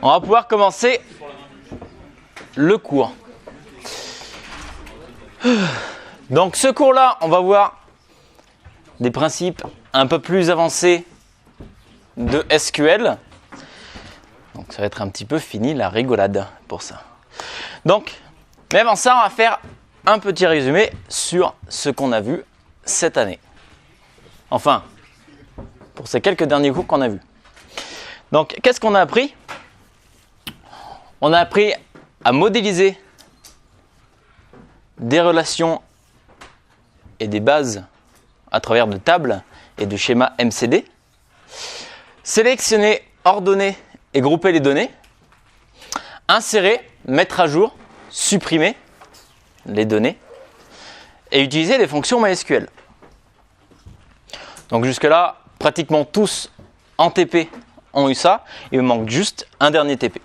On va pouvoir commencer le cours. Donc ce cours-là, on va voir des principes un peu plus avancés de SQL. Donc ça va être un petit peu fini la rigolade pour ça. Donc, mais avant ça, on va faire un petit résumé sur ce qu'on a vu cette année. Enfin, pour ces quelques derniers cours qu'on a vus. Donc, qu'est-ce qu'on a appris? On a appris à modéliser des relations et des bases à travers de tables et de schémas MCD. Sélectionner, ordonner et grouper les données. Insérer, mettre à jour, supprimer les données et utiliser les fonctions MySQL. Donc jusque-là, pratiquement tous en TP ont eu ça. Il me manque juste un dernier TP.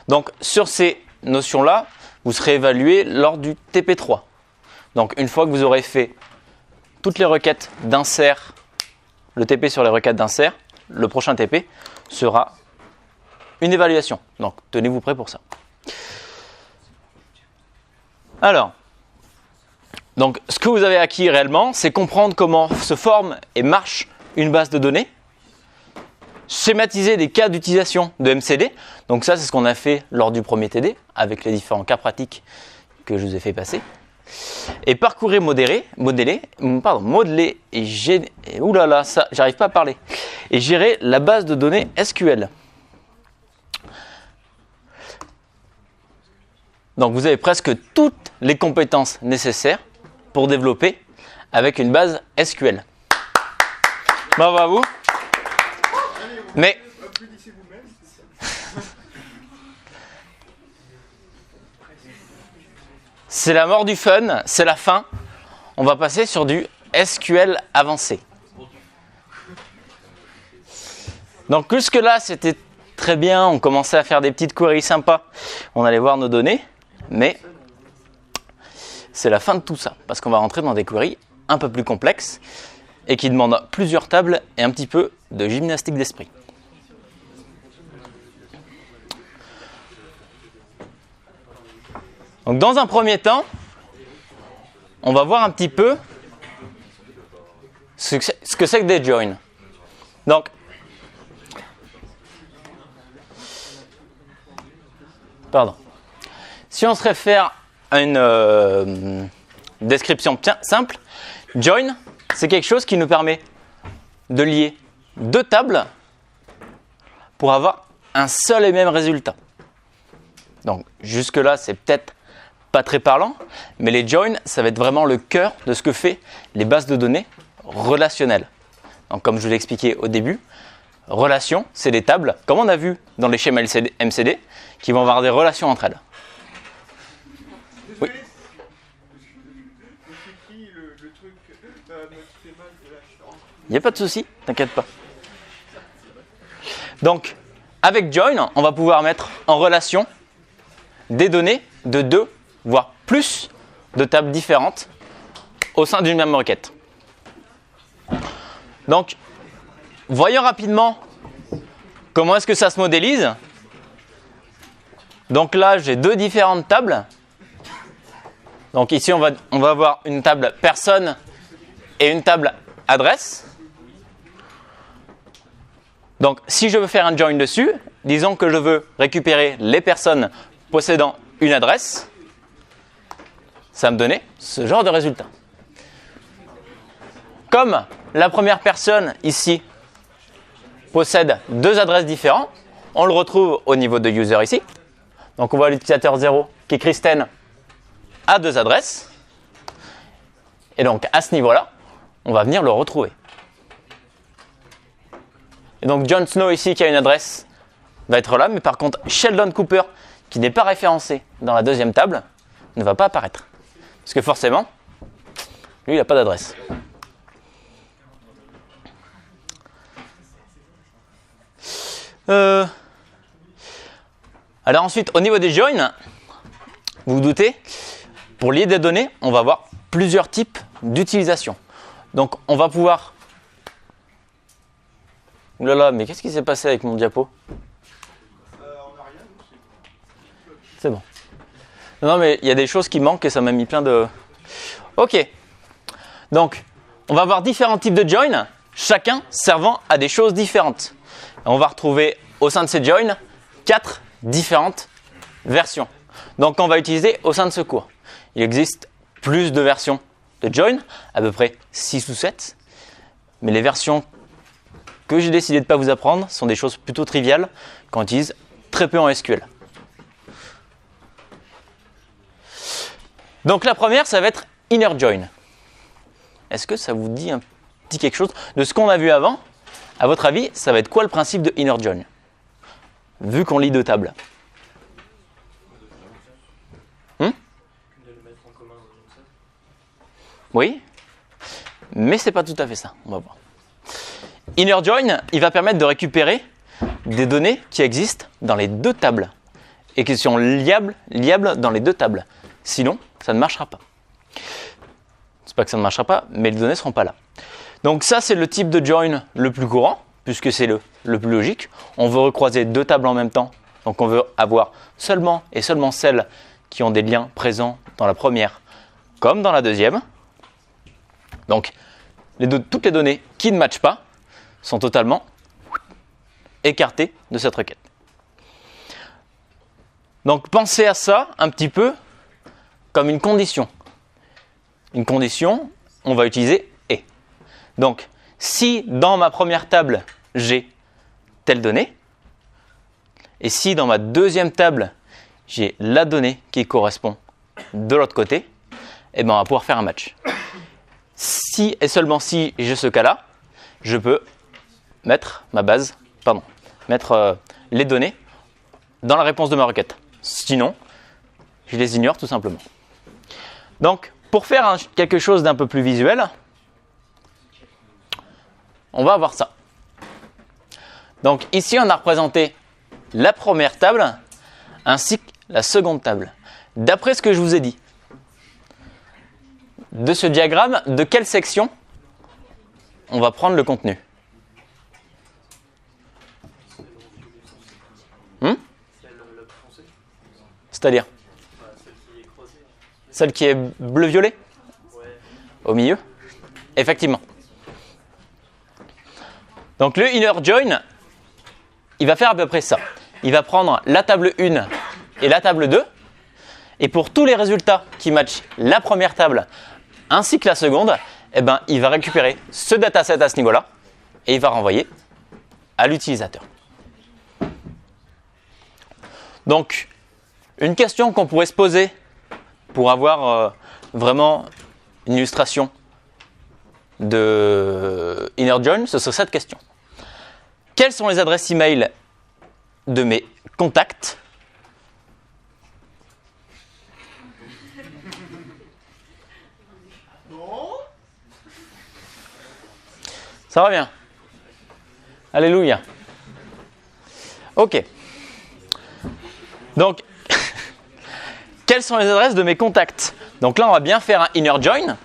Donc sur ces notions-là, vous serez évalué lors du TP3. Donc une fois que vous aurez fait toutes les requêtes d'insert, le TP sur les requêtes d'insert, le prochain TP sera une évaluation. Donc tenez-vous prêts pour ça. Alors, donc ce que vous avez acquis réellement, c'est comprendre comment se forme et marche une base de données, schématiser des cas d'utilisation de MCD. Donc ça, c'est ce qu'on a fait lors du premier TD, avec les différents cas pratiques que je vous ai fait passer. Et parcourir, modeler et gérer, oulala, ça, j'arrive pas à parler. Et gérer la base de données SQL. Donc vous avez presque toutes les compétences nécessaires pour développer avec une base SQL. Bravo à vous. Mais c'est la mort du fun, c'est la fin. On va passer sur du SQL avancé. Donc jusque-là, c'était très bien. On commençait à faire des petites queries sympas. On allait voir nos données. Mais c'est la fin de tout ça. Parce qu'on va rentrer dans des queries un peu plus complexes et qui demandent plusieurs tables et un petit peu de gymnastique d'esprit. Donc dans un premier temps, on va voir un petit peu ce que c'est que des joins. Donc, pardon. Si on se réfère à une description simple, join, c'est quelque chose qui nous permet de lier deux tables pour avoir un seul et même résultat. Donc jusque-là, c'est peut-être pas très parlant, mais les joins, ça va être vraiment le cœur de ce que fait les bases de données relationnelles. Donc comme je vous l'ai expliqué au début, relations, c'est des tables, comme on a vu dans les schémas MCD, qui vont avoir des relations entre elles. Oui. Il n'y a pas de souci, t'inquiète pas. Donc, avec join, on va pouvoir mettre en relation des données de 2, voire plus de tables différentes au sein d'une même requête. Donc, voyons rapidement comment est-ce que ça se modélise. Donc là, j'ai deux différentes tables. Donc ici, on va avoir une table personne et une table adresse. Donc si je veux faire un join dessus, disons que je veux récupérer les personnes possédant une adresse, ça va me donner ce genre de résultat. Comme la première personne ici possède deux adresses différentes, on le retrouve au niveau de user ici. Donc on voit l'utilisateur 0 qui est Kristen a deux adresses. Et donc à ce niveau-là, on va venir le retrouver. Et donc Jon Snow ici qui a une adresse va être là, mais par contre Sheldon Cooper qui n'est pas référencé dans la deuxième table ne va pas apparaître. Parce que forcément, lui il n'a pas d'adresse. Alors ensuite, au niveau des joins, vous vous doutez, pour lier des données, on va avoir plusieurs types d'utilisation. Donc on va pouvoir Ouh là là, mais qu'est-ce qui s'est passé avec mon diapo? C'est bon. Non, mais il y a des choses qui manquent et ça m'a mis plein de... Ok. Donc, on va avoir différents types de joins, chacun servant à des choses différentes. Et on va retrouver au sein de ces joins 4 différentes versions. Donc, on va utiliser au sein de ce cours. Il existe plus de versions de join, à peu près 6 ou 7. Mais les versions que j'ai décidé de ne pas vous apprendre sont des choses plutôt triviales qu'on utilise très peu en SQL. Donc la première, ça va être inner join. Est-ce que ça vous dit quelque chose de ce qu'on a vu avant? À votre avis, ça va être quoi le principe de inner join? Vu qu'on lit deux tables. Oui, mais c'est pas tout à fait ça. On va voir. Inner join, il va permettre de récupérer des données qui existent dans les deux tables et qui sont liables dans les deux tables. Sinon, ça ne marchera pas. C'est pas que ça ne marchera pas, mais les données ne seront pas là. Donc ça, c'est le type de join le plus courant, puisque c'est le plus logique. On veut recroiser deux tables en même temps. Donc on veut avoir seulement et seulement celles qui ont des liens présents dans la première comme dans la deuxième. Donc toutes les données qui ne matchent pas sont totalement écartées de cette requête. Donc pensez à ça un petit peu comme une condition. Une condition, on va utiliser et. Donc, si dans ma première table, j'ai telle donnée, et si dans ma deuxième table, j'ai la donnée qui correspond de l'autre côté, eh ben, on va pouvoir faire un match. Si et seulement si j'ai ce cas-là, je peux mettre les données dans la réponse de ma requête. Sinon, je les ignore tout simplement. Donc, pour faire quelque chose d'un peu plus visuel, on va avoir ça. Donc ici, on a représenté la première table ainsi que la seconde table. D'après ce que je vous ai dit, de ce diagramme, de quelle section on va prendre le contenu? C'est-à-dire? Celle qui est bleu-violet? Au milieu? Effectivement. Donc le inner join, il va faire à peu près ça. Il va prendre la table 1 et la table 2. Et pour tous les résultats qui matchent la première table ainsi que la seconde, eh ben, il va récupérer ce dataset à ce niveau-là et il va renvoyer à l'utilisateur. Donc, une question qu'on pourrait se poser pour avoir vraiment une illustration de inner join, ce serait cette question. Quelles sont les adresses email de mes contacts ? Ça va bien. Alléluia. Ok. Donc, quelles sont les adresses de mes contacts? Donc là, on va bien faire un inner join.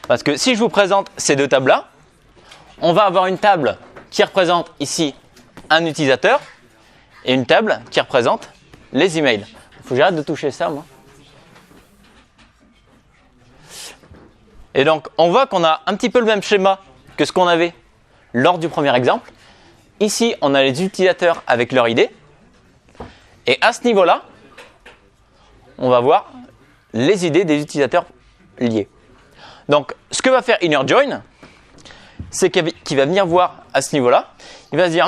Parce que si je vous présente ces deux tables-là, on va avoir une table qui représente ici un utilisateur et une table qui représente les emails. Il faut que j'arrête de toucher ça, moi. Et donc, on voit qu'on a un petit peu le même schéma que ce qu'on avait lors du premier exemple. Ici, on a les utilisateurs avec leur ID. Et à ce niveau-là, on va voir les ID des utilisateurs liés. Donc, ce que va faire InnerJoin, c'est qu'il va venir voir à ce niveau-là. Il va se dire,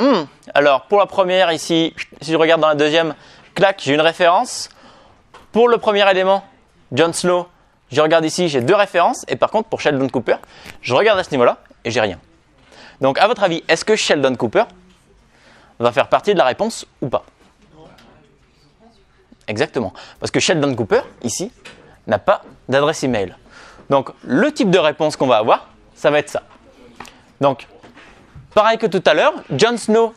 alors pour la première ici, si je regarde dans la deuxième, clac, j'ai une référence. Pour le premier élément, John Snow, je regarde ici, j'ai deux références. Et par contre, pour Sheldon Cooper, je regarde à ce niveau-là et j'ai rien. Donc, à votre avis, est-ce que Sheldon Cooper va faire partie de la réponse ou pas? Exactement. Parce que Sheldon Cooper, ici, n'a pas d'adresse email. Donc, le type de réponse qu'on va avoir, ça va être ça. Donc, pareil que tout à l'heure, John Snow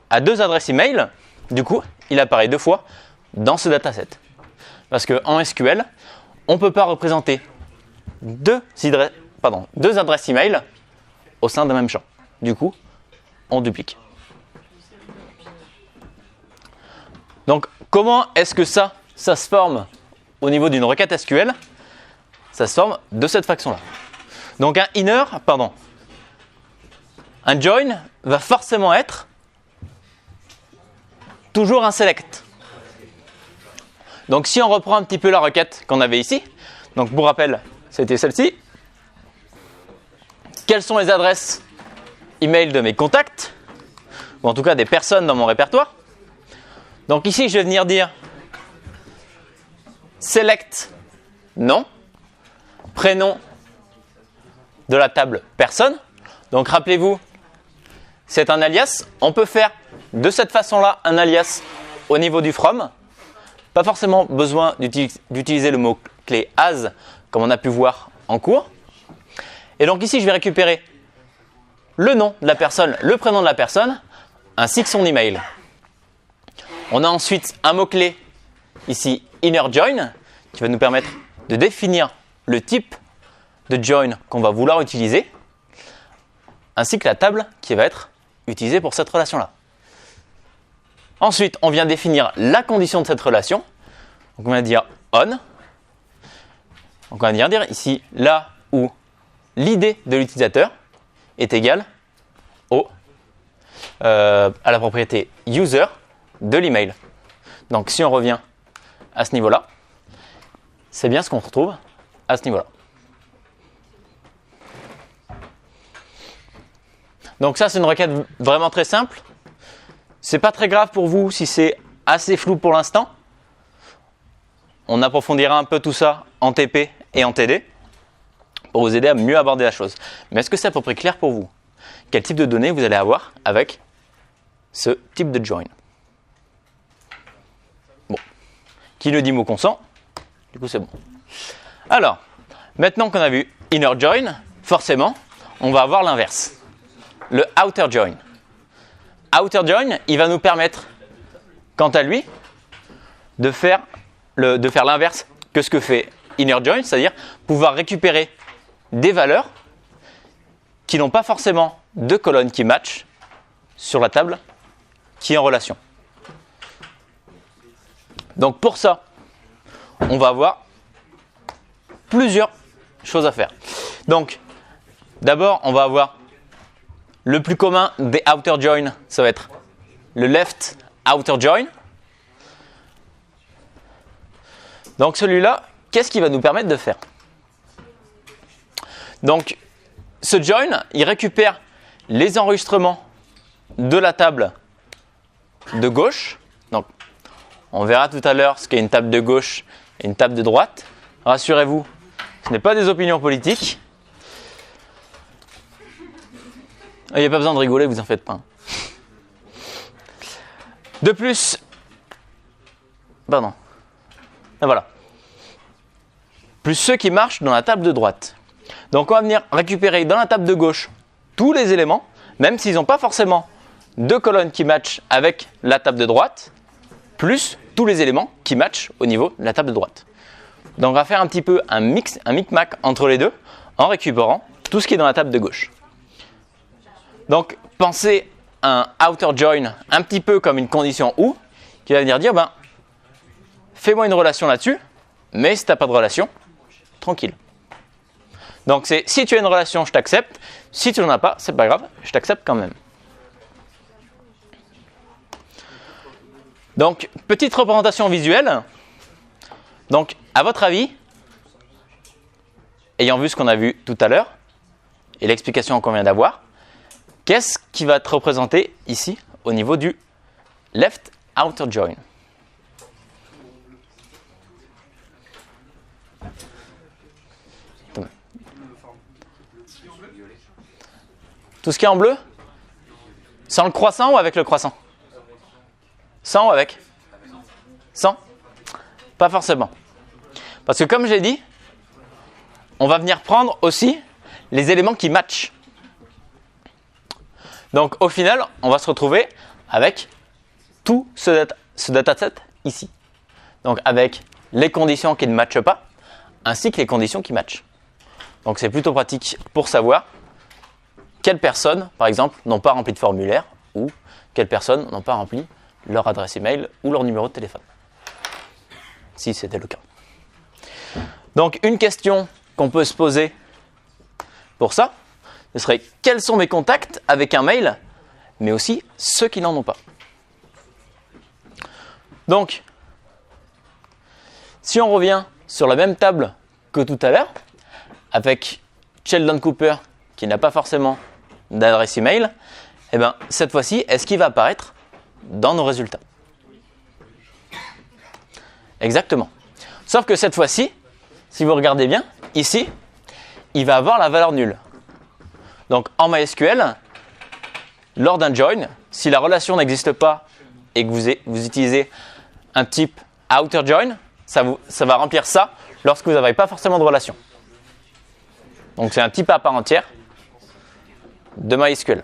a deux adresses email. Du coup, il apparaît deux fois dans ce dataset. Parce qu'en SQL, on ne peut pas représenter deux adresses email au sein d'un même champ. Du coup, on duplique. Donc, comment est-ce que ça se forme au niveau d'une requête SQL? Ça se forme de cette façon-là. Donc, un join va forcément être toujours un select. Donc, si on reprend un petit peu la requête qu'on avait ici, donc pour rappel, c'était celle-ci. Quelles sont les adresses email de mes contacts, ou en tout cas des personnes dans mon répertoire? Donc ici, je vais venir dire select nom, prénom de la table personne. Donc rappelez-vous, c'est un alias. On peut faire de cette façon-là un alias au niveau du from. Pas forcément besoin d'utiliser le mot-clé as comme on a pu voir en cours. Et donc ici, je vais récupérer le nom de la personne, le prénom de la personne, ainsi que son email. On a ensuite un mot-clé, ici innerJoin, qui va nous permettre de définir le type de join qu'on va vouloir utiliser, ainsi que la table qui va être utilisée pour cette relation-là. Ensuite, on vient définir la condition de cette relation. Donc on va dire on. Donc on va venir dire ici là où l'id de l'utilisateur est égal à la propriété user de l'email. Donc si on revient à ce niveau-là, c'est bien ce qu'on retrouve à ce niveau-là. Donc ça, c'est une requête vraiment très simple. C'est pas très grave pour vous si c'est assez flou pour l'instant. On approfondira un peu tout ça en TP et en TD pour vous aider à mieux aborder la chose. Mais est-ce que c'est à peu près clair pour vous? Quel type de données vous allez avoir avec ce type de join? Bon. Qui ne dit mot consent? Du coup, c'est bon. Alors, maintenant qu'on a vu inner join, forcément, on va avoir l'inverse. Le outer join. Outer join, il va nous permettre, quant à lui, de faire l'inverse que ce que fait inner join, c'est-à-dire pouvoir récupérer des valeurs qui n'ont pas forcément de colonnes qui matchent sur la table qui est en relation. Donc pour ça, on va avoir plusieurs choses à faire. Donc d'abord, on va avoir le plus commun des outer join, ça va être le left outer join. Donc celui-là, qu'est-ce qu'il va nous permettre de faire? Donc ce join, il récupère les enregistrements de la table de gauche. Donc on verra tout à l'heure ce qu'est une table de gauche et une table de droite. Rassurez-vous, ce n'est pas des opinions politiques. Il n'y a pas besoin de rigoler, vous en faites pas. De plus, voilà. Plus ceux qui marchent dans la table de droite. Donc on va venir récupérer dans la table de gauche tous les éléments, même s'ils n'ont pas forcément de colonnes qui matchent avec la table de droite, plus tous les éléments qui matchent au niveau de la table de droite. Donc on va faire un petit peu un micmac entre les deux en récupérant tout ce qui est dans la table de gauche. Donc pensez à un outer join un petit peu comme une condition ou qui va venir dire fais-moi une relation là-dessus, mais si tu n'as pas de relation, tranquille. Donc c'est si tu as une relation, je t'accepte. Si tu n'en as pas, c'est pas grave, je t'accepte quand même. Donc petite représentation visuelle. Donc à votre avis, ayant vu ce qu'on a vu tout à l'heure et l'explication qu'on vient d'avoir, qu'est-ce qui va être représenté ici au niveau du left outer join? Tout ce qui est en bleu? Sans le croissant ou avec le croissant? Sans ou avec? Sans? Pas forcément. Parce que comme j'ai dit, on va venir prendre aussi les éléments qui matchent. Donc au final, on va se retrouver avec tout ce dataset ici. Donc avec les conditions qui ne matchent pas, ainsi que les conditions qui matchent. Donc c'est plutôt pratique pour savoir quelles personnes, par exemple, n'ont pas rempli de formulaire ou quelles personnes n'ont pas rempli leur adresse email ou leur numéro de téléphone, si c'était le cas. Donc, une question qu'on peut se poser pour ça, ce serait quels sont mes contacts avec un mail, mais aussi ceux qui n'en ont pas. Donc, si on revient sur la même table que tout à l'heure, avec Sheldon Cooper qui n'a pas forcément d'adresse email, eh bien, cette fois-ci, est-ce qu'il va apparaître dans nos résultats? Exactement. Sauf que cette fois-ci, si vous regardez bien, ici, il va avoir la valeur nulle. Donc en MySQL, lors d'un join, si la relation n'existe pas et que vous utilisez un type outer join, ça va remplir ça lorsque vous n'avez pas forcément de relation. Donc c'est un type à part entière de MySQL.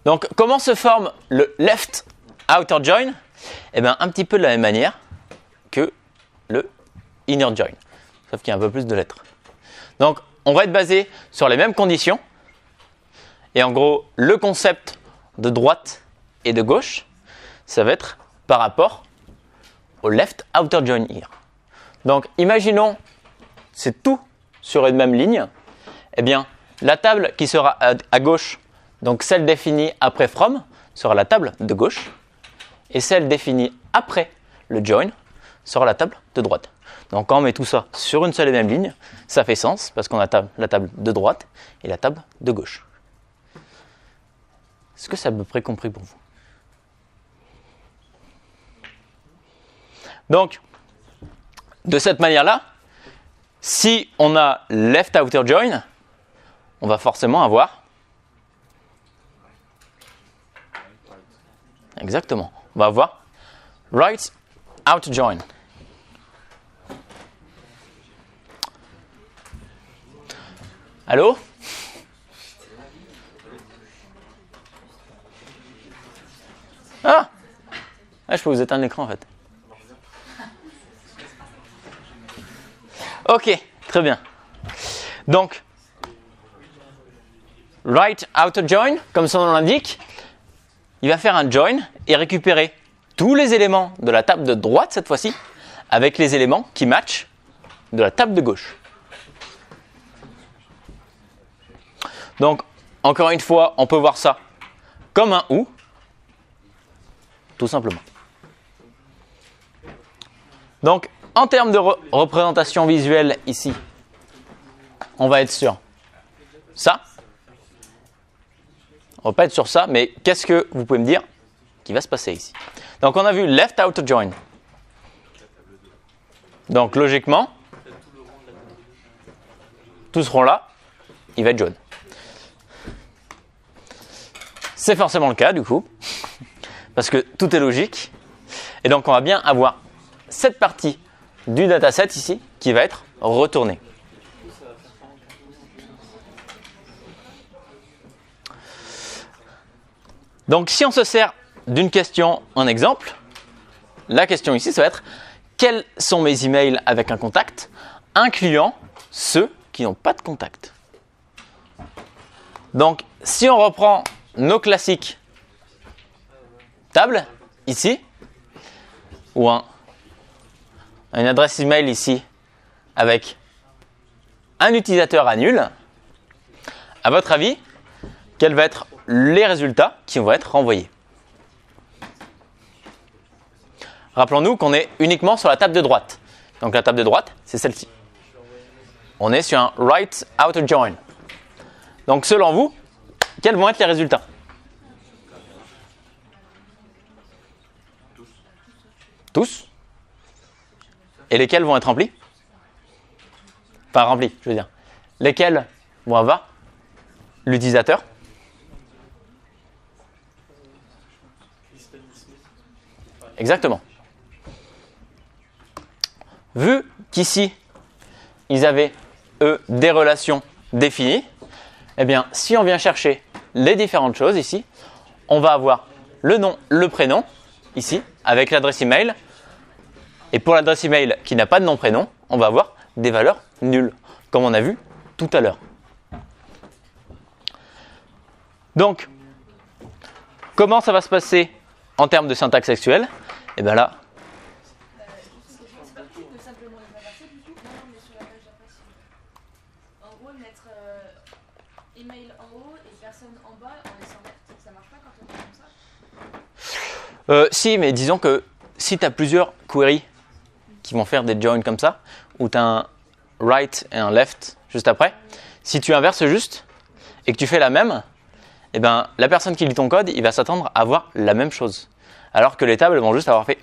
Donc comment se forme le left outer join? Eh bien un petit peu de la même manière que le inner join, sauf qu'il y a un peu plus de lettres. Donc on va être basé sur les mêmes conditions. Et en gros, le concept de droite et de gauche, ça va être par rapport au left outer join here. Donc imaginons, c'est tout sur une même ligne. Eh bien, la table qui sera à gauche, donc celle définie après from, sera la table de gauche. Et celle définie après le join sera la table de droite. Donc quand on met tout ça sur une seule et même ligne, ça fait sens parce qu'on a la table de droite et la table de gauche. Est-ce que c'est à peu près compris pour vous? Donc, de cette manière-là, si on a left outer join, on va forcément avoir... Exactement. On va avoir right outer join. Allô? Ah, je peux vous éteindre l'écran en fait. Ok, très bien. Donc, right outer join, comme son nom l'indique, il va faire un join et récupérer tous les éléments de la table de droite cette fois-ci avec les éléments qui matchent de la table de gauche. Donc, encore une fois, on peut voir ça comme un OU, tout simplement. Donc, en termes de représentation visuelle ici, on va être sur ça. On va pas être sur ça, mais qu'est-ce que vous pouvez me dire qui va se passer ici? Donc, on a vu left outer join. Donc, logiquement, tous seront là, il va être jaune. C'est forcément le cas, du coup, parce que tout est logique. Et donc, on va bien avoir cette partie du dataset ici qui va être retournée. Donc, si on se sert d'une question en exemple, la question ici, ça va être quels sont mes emails avec un contact, incluant ceux qui n'ont pas de contact. Donc, si on reprend nos classiques tables, ici, ou une adresse email ici, avec un utilisateur à nul, à votre avis, quels vont être les résultats qui vont être renvoyés? Rappelons-nous qu'on est uniquement sur la table de droite. Donc la table de droite, c'est celle-ci. On est sur un right outer join. Donc selon vous, quels vont être les résultats? Tous. Et lesquels vont être remplis? Enfin remplis, je veux dire. Lesquels vont avoir l'utilisateur? Exactement. Vu qu'ici, ils avaient, eux, des relations définies, eh bien, si on vient chercher les différentes choses ici, on va avoir le nom, le prénom, ici, avec l'adresse email. Et pour l'adresse email qui n'a pas de nom-prénom, on va avoir des valeurs nulles, comme on a vu tout à l'heure. Donc, comment ça va se passer en termes de syntaxe sexuelle? Et bien là, en gros, mettre email en haut et personne en bas en laissant verte, ça marche pas quand on fait comme ça? Si, mais disons que si tu as plusieurs queries qui vont faire des joins comme ça, où tu as un right et un left juste après, si tu inverses juste et que tu fais la même, eh ben, la personne qui lit ton code, il va s'attendre à voir la même chose. Alors que les tables vont juste avoir fait...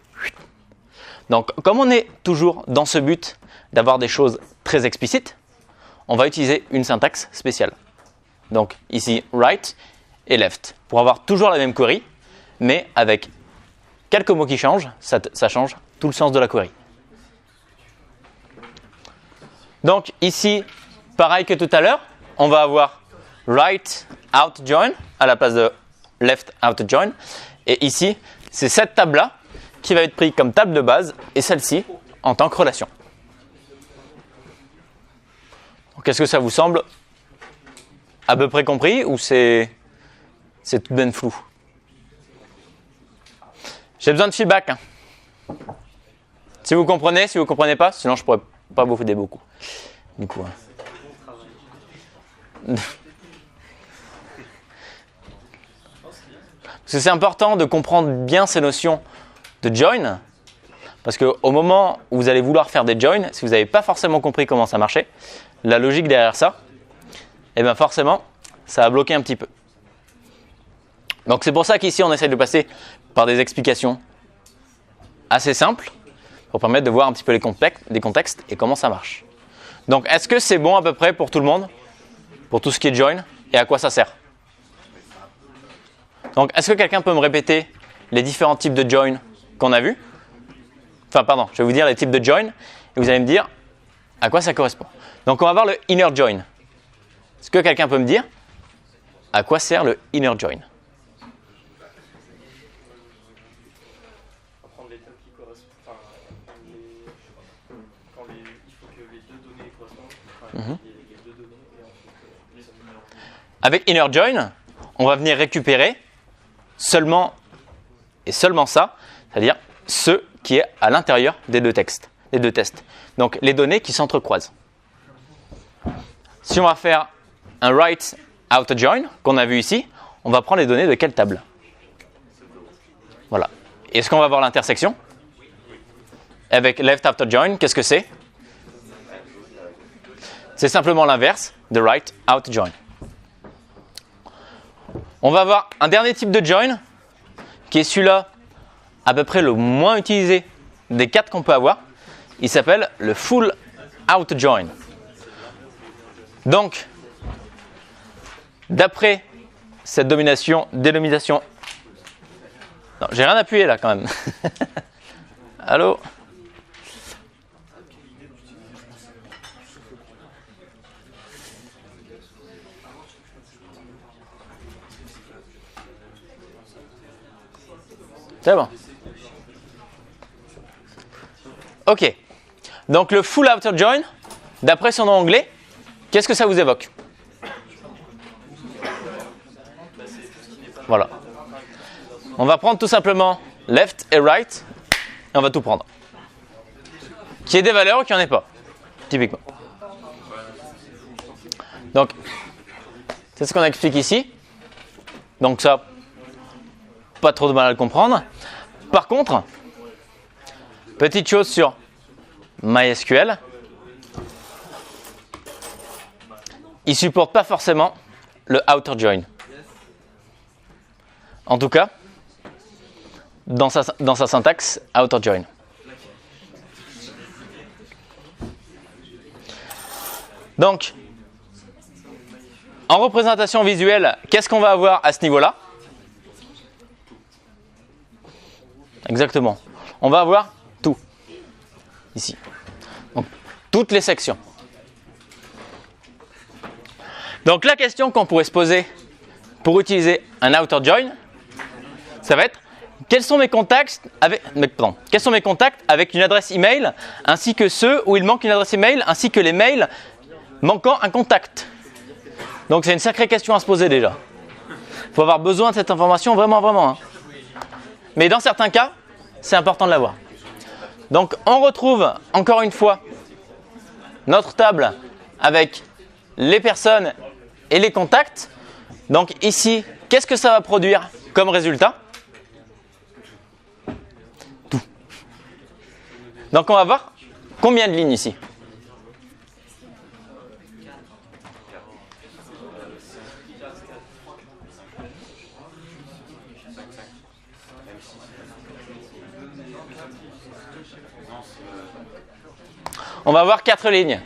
Donc, comme on est toujours dans ce but d'avoir des choses très explicites, on va utiliser une syntaxe spéciale. Donc, ici, right et left. Pour avoir toujours la même query, mais avec quelques mots qui changent, ça change tout le sens de la query. Donc, ici, pareil que tout à l'heure, on va avoir right out join à la place de left out join. Et ici, c'est cette table-là qui va être prise comme table de base et celle-ci en tant que relation. Est-ce que ça vous semble à peu près compris ou c'est tout bien flou? J'ai besoin de feedback. Hein. Si vous comprenez pas, sinon je pourrais pas vous aider beaucoup. Du coup. Hein. Parce que c'est important de comprendre bien ces notions de join, parce qu'au moment où vous allez vouloir faire des joins, si vous n'avez pas forcément compris comment ça marchait, la logique derrière ça, eh bien forcément, ça va bloquer un petit peu. Donc c'est pour ça qu'ici, on essaie de passer par des explications assez simples, pour permettre de voir un petit peu les contextes et comment ça marche. Donc est-ce que c'est bon à peu près pour tout le monde, pour tout ce qui est join, et à quoi ça sert? Donc, est-ce que quelqu'un peut me répéter les différents types de join qu'on a vus? Enfin, pardon, je vais vous dire les types de join et vous allez me dire à quoi ça correspond. Donc, on va voir le inner join. Est-ce que quelqu'un peut me dire à quoi sert le inner join? Prendre les termes qui correspondent. Enfin, il faut que les deux données correspondent. Enfin, il y a deux données et ensuite les inner. Avec inner join, on va venir récupérer seulement et seulement ça, c'est-à-dire ce qui est à l'intérieur des deux tests. Donc les données qui s'entrecroisent. Si on va faire un right out join qu'on a vu ici, on va prendre les données de quelle table? Voilà. Est-ce qu'on va voir l'intersection? Avec left out join, qu'est-ce que c'est? C'est simplement l'inverse de right out join. On va avoir un dernier type de join, qui est celui-là, à peu près le moins utilisé des 4 qu'on peut avoir. Il s'appelle le full out join. Donc, d'après cette dénomination... Non, j'ai rien appuyé là quand même. Allô? C'est bon. Ok. Donc le full outer join, d'après son nom anglais, qu'est-ce que ça vous évoque? Voilà. On va prendre tout simplement left et right, et on va tout prendre. Qu'il y ait des valeurs ou qu'il n'y en ait pas, typiquement. Donc, c'est ce qu'on explique ici. Donc ça, pas trop de mal à le comprendre. Par contre, petite chose sur MySQL, il ne supporte pas forcément le outer join. En tout cas, dans sa syntaxe, outer join. Donc, en représentation visuelle, qu'est-ce qu'on va avoir à ce niveau-là? Exactement. On va avoir tout, ici. Donc, toutes les sections. Donc, la question qu'on pourrait se poser pour utiliser un outer join, ça va être quels sont mes contacts avec une adresse email, ainsi que ceux où il manque une adresse email, ainsi que les mails manquant un contact. Donc c'est une sacrée question à se poser déjà. Il faut avoir besoin de cette information vraiment, vraiment. Hein. Mais dans certains cas, c'est important de l'avoir. Donc on retrouve encore une fois notre table avec les personnes et les contacts. Donc ici, qu'est-ce que ça va produire comme résultat? Tout. Donc on va voir combien de lignes ici. On va avoir 4 lignes.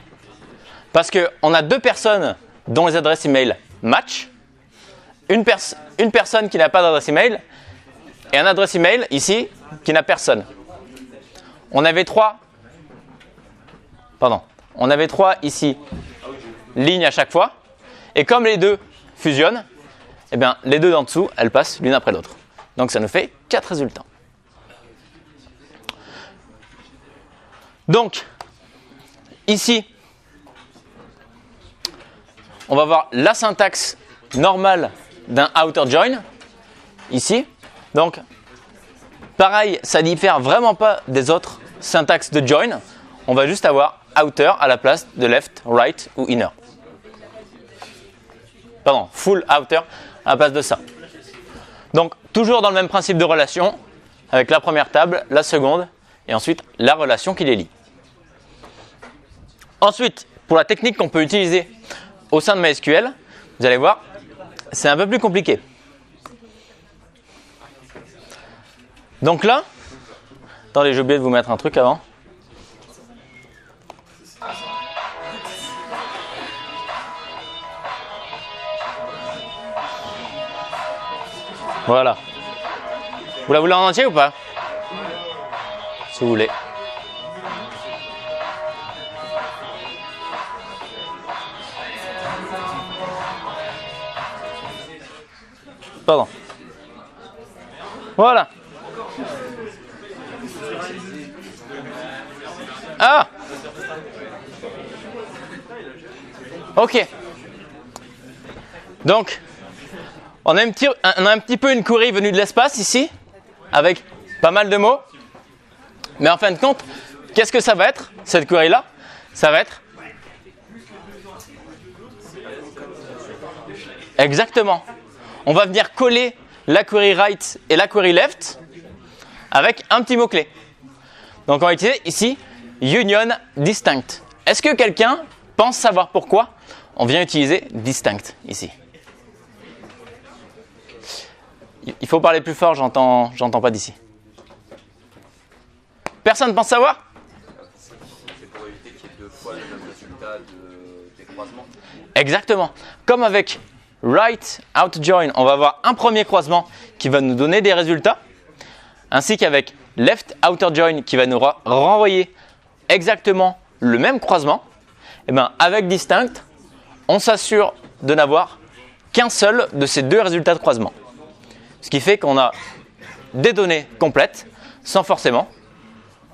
Parce qu'on a 2 personnes dont les adresses email match, une personne qui n'a pas d'adresse email et un adresse email ici qui n'a personne. On avait 3 ici lignes à chaque fois. Et comme les deux fusionnent, eh bien, les deux d'en dessous, elles passent l'une après l'autre. Donc ça nous fait 4 résultats. Donc, ici, on va voir la syntaxe normale d'un outer join, ici. Donc, pareil, ça diffère vraiment pas des autres syntaxes de join. On va juste avoir outer à la place de left, right ou inner. Pardon, full outer à la place de ça. Donc, toujours dans le même principe de relation, avec la première table, la seconde, et ensuite la relation qui les lie. Ensuite, pour la technique qu'on peut utiliser au sein de MySQL, vous allez voir, c'est un peu plus compliqué. Donc là, attendez, j'ai oublié de vous mettre un truc avant. Voilà. Vous la voulez en entier ou pas? Si vous voulez. Pardon. Voilà. Ah. Ok. Donc, on a un petit peu une query venue de l'espace ici, avec pas mal de mots. Mais en fin de compte, qu'est-ce que ça va être, cette query-là? Ça va être... Exactement. On va venir coller la query right et la query left avec un petit mot-clé. Donc on va utiliser ici union distinct. Est-ce que quelqu'un pense savoir pourquoi on vient utiliser distinct ici? Il faut parler plus fort, j'entends pas d'ici. Personne pense savoir? C'est pour éviter qu'il y ait 2 fois le même résultat des croisements. Exactement. Comme avec right out join, on va avoir un premier croisement qui va nous donner des résultats, ainsi qu'avec left outer join qui va nous renvoyer exactement le même croisement. Et bien avec distinct, on s'assure de n'avoir qu'un seul de ces 2 résultats de croisement. Ce qui fait qu'on a des données complètes sans forcément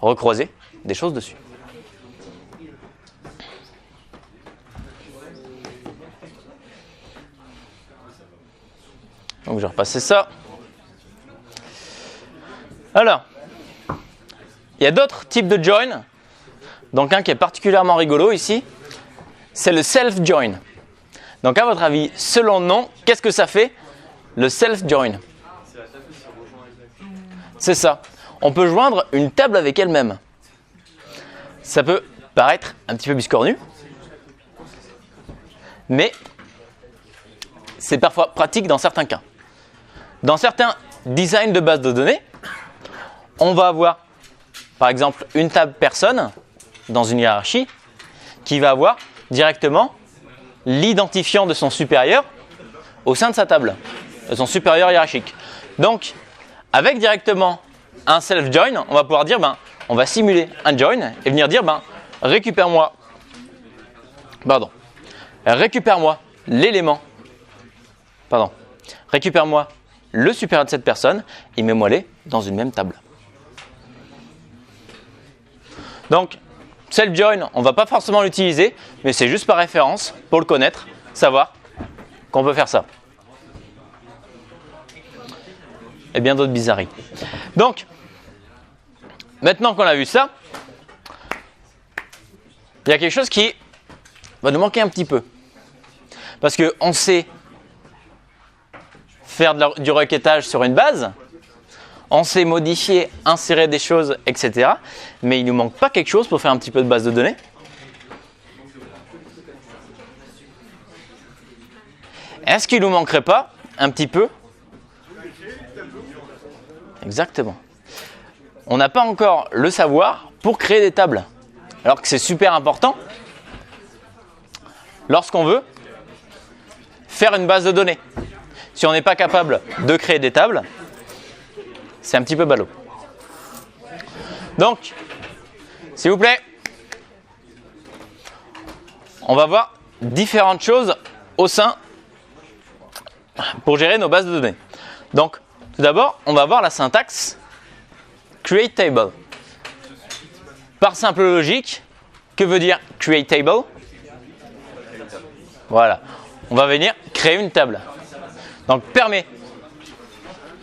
recroiser des choses dessus. Donc je vais repasser ça. Alors, il y a d'autres types de join. Donc un qui est particulièrement rigolo ici, c'est le self-join. Donc à votre avis, selon le nom, qu'est-ce que ça fait, le self-join? C'est ça. On peut joindre une table avec elle-même. Ça peut paraître un petit peu biscornu, mais c'est parfois pratique dans certains cas. Dans certains designs de base de données, on va avoir par exemple une table personne dans une hiérarchie qui va avoir directement l'identifiant de son supérieur au sein de sa table, de son supérieur hiérarchique. Donc, avec directement un self-join, on va pouvoir dire, on va simuler un join et venir dire, récupère-moi le supérieur de cette personne et mets-moi-les dans une même table. Donc, self-join, on ne va pas forcément l'utiliser, mais c'est juste par référence pour le connaître, savoir qu'on peut faire ça. Et bien d'autres bizarreries. Donc, maintenant qu'on a vu ça, il y a quelque chose qui va nous manquer un petit peu. Parce qu'on sait faire du requêtage sur une base, on sait modifier, insérer des choses, etc. Mais il ne nous manque pas quelque chose pour faire un petit peu de base de données. Est-ce qu'il ne nous manquerait pas un petit peu? Exactement. On n'a pas encore le savoir pour créer des tables. Alors que c'est super important lorsqu'on veut faire une base de données. Si on n'est pas capable de créer des tables, c'est un petit peu ballot. Donc, s'il vous plaît, on va voir différentes choses au sein pour gérer nos bases de données. Donc, tout d'abord, on va voir la syntaxe create table. Par simple logique, que veut dire create table? Voilà, on va venir créer une table. Donc, permet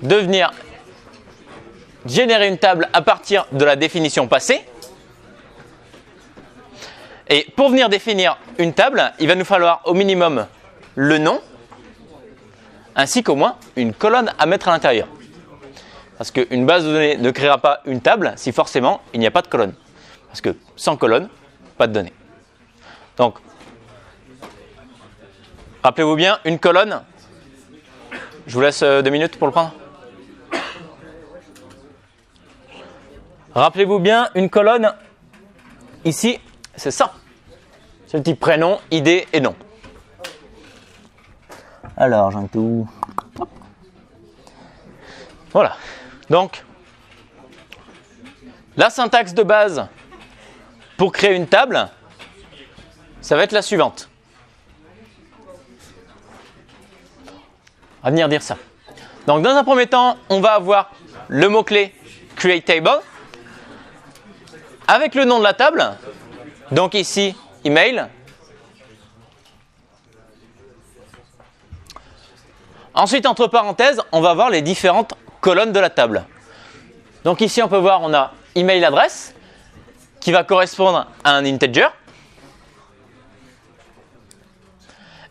de venir générer une table à partir de la définition passée. Et pour venir définir une table, il va nous falloir au minimum le nom, ainsi qu'au moins une colonne à mettre à l'intérieur. Parce qu'une base de données ne créera pas une table si forcément il n'y a pas de colonne. Parce que sans colonne, pas de données. Donc, rappelez-vous bien, une colonne, je vous laisse 2 minutes pour le prendre. Rappelez-vous bien, une colonne, ici, c'est ça. C'est le type prénom, ID et nom. Alors, j'en ai tout. Voilà. Donc, la syntaxe de base pour créer une table, ça va être la suivante. On va venir dire ça. Donc, dans un premier temps, on va avoir le mot-clé create table avec le nom de la table. Donc ici, email. Ensuite, entre parenthèses, on va voir les différentes colonnes de la table. Donc ici, on peut voir, on a email adresse qui va correspondre à un integer.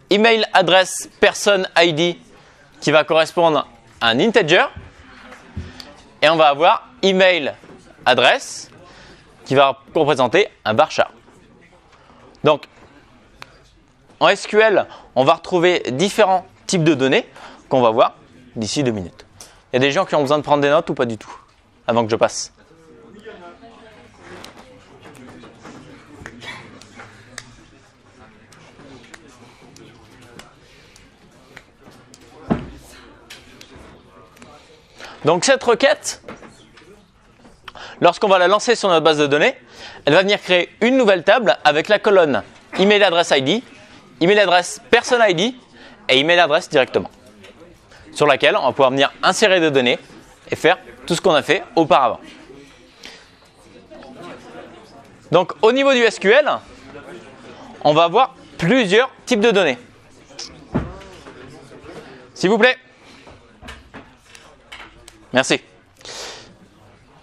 Email adresse person ID qui va correspondre à un integer. Et on va avoir email adresse qui va représenter un varchar. Donc, en SQL, on va retrouver différents types de données qu'on va voir d'ici 2 minutes. Il y a des gens qui ont besoin de prendre des notes ou pas du tout, avant que je passe? Donc cette requête, lorsqu'on va la lancer sur notre base de données, elle va venir créer une nouvelle table avec la colonne email adresse ID, email adresse person ID et email adresse directement, sur laquelle on va pouvoir venir insérer des données et faire tout ce qu'on a fait auparavant. Donc au niveau du SQL, on va avoir plusieurs types de données. S'il vous plaît. Merci.